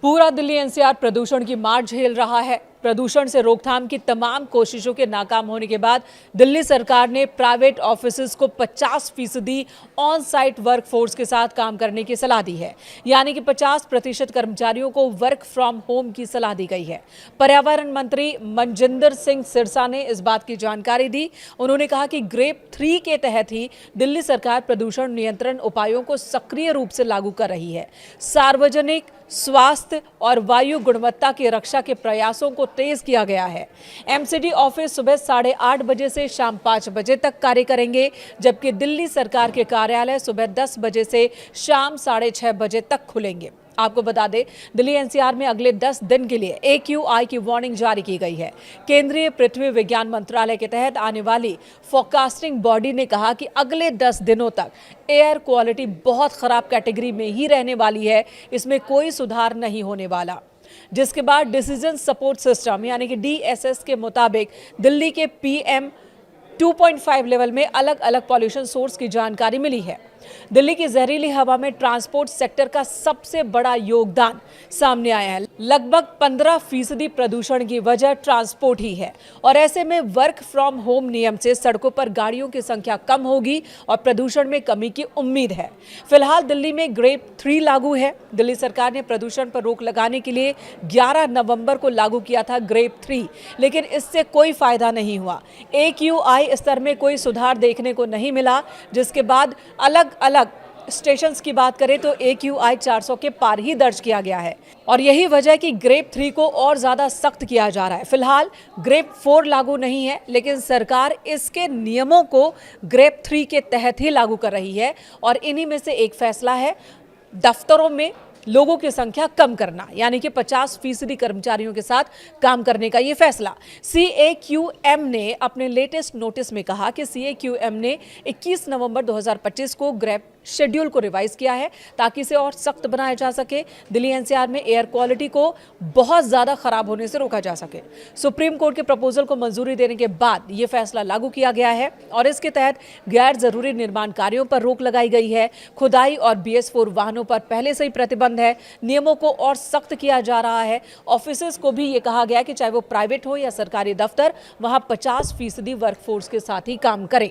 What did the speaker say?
पूरा दिल्ली एनसीआर प्रदूषण की मार झेल रहा है। प्रदूषण से रोकथाम की तमाम कोशिशों के नाकाम होने के बाद दिल्ली सरकार ने प्राइवेट ऑफिसेज को 50% ऑन साइट वर्क फोर्स के साथ काम करने की सलाह दी है। यानी कि 50% कर्मचारियों को वर्क फ्रॉम होम की सलाह दी गई है। पर्यावरण मंत्री मनजिंदर सिंह सिरसा ने इस बात की जानकारी दी। उन्होंने कहा कि ग्रेप 3 के तहत ही दिल्ली सरकार प्रदूषण नियंत्रण उपायों को सक्रिय रूप से लागू कर रही है। सार्वजनिक स्वास्थ्य और वायु गुणवत्ता की रक्षा के प्रयासों को तेज किया गया है। एमसीडी ऑफिस सुबह 8:30 बजे से शाम 5 बजे तक कार्य करेंगे, जबकि दिल्ली सरकार के कार्यालय सुबह 10 बजे से शाम 6:30 बजे तक खुलेंगे। आपको बता दें, दिल्ली एनसीआर में अगले 10 दिन के लिए AQI की वार्निंग जारी की गई है। केंद्रीय पृथ्वी विज्ञान मंत्रालय के तहत आने वाली फोरकास्टिंग बॉडी ने कहा कि अगले 10 दिनों तक एयर क्वालिटी बहुत खराब कैटेगरी में ही रहने वाली है, इसमें कोई सुधार नहीं होने वाला। जिसके बाद डिसीजन सपोर्ट सिस्टम यानी कि DSS के मुताबिक दिल्ली के PM 2.5 लेवल में अलग अलग पॉल्यूशन सोर्स की जानकारी मिली है। दिल्ली की जहरीली हवा में ट्रांसपोर्ट सेक्टर का सबसे बड़ा योगदान सामने आया है। लगभग 15% प्रदूषण की वजह ट्रांसपोर्ट ही है और ऐसे में वर्क फ्रॉम होम नियम से सड़कों पर गाड़ियों की संख्या कम होगी और प्रदूषण में कमी की उम्मीद है। फिलहाल दिल्ली में ग्रेप 3 लागू है। दिल्ली सरकार ने प्रदूषण पर रोक लगाने के लिए 11 नवंबर को लागू किया था ग्रेप 3, लेकिन इससे कोई फायदा नहीं हुआ। AQI स्तर में कोई सुधार देखने को नहीं मिला, जिसके बाद अलग अलग स्टेशंस की बात करें तो AQI 400 के पार ही दर्ज किया गया है और यही वजह है कि ग्रेप 3 को और ज्यादा सख्त किया जा रहा है। फिलहाल ग्रेप 4 लागू नहीं है, लेकिन सरकार इसके नियमों को ग्रेप 3 के तहत ही लागू कर रही है और इन्हीं में से एक फैसला है दफ्तरों में लोगों की संख्या कम करना, यानी कि 50% कर्मचारियों के साथ काम करने का ये फैसला। CAQM ने अपने लेटेस्ट नोटिस में कहा कि CAQM ने 21 नवंबर 2025 को ग्रेप शेड्यूल को रिवाइज किया है ताकि इसे और सख्त बनाया जा सके। दिल्ली एनसीआर में एयर क्वालिटी को बहुत ज्यादा खराब होने से रोका जा सके। सुप्रीम कोर्ट के प्रपोजल को मंजूरी देने के बाद यह फैसला लागू किया गया है और इसके तहत गैर जरूरी निर्माण कार्यों पर रोक लगाई गई है। खुदाई और BS4 वाहनों पर पहले से ही प्रतिबंध है। नियमों को और सख्त किया जा रहा है। ऑफिसेज को भी ये कहा गया कि चाहे वो प्राइवेट हो या सरकारी दफ्तर, वहां 50% वर्कफोर्स के साथ ही काम करें।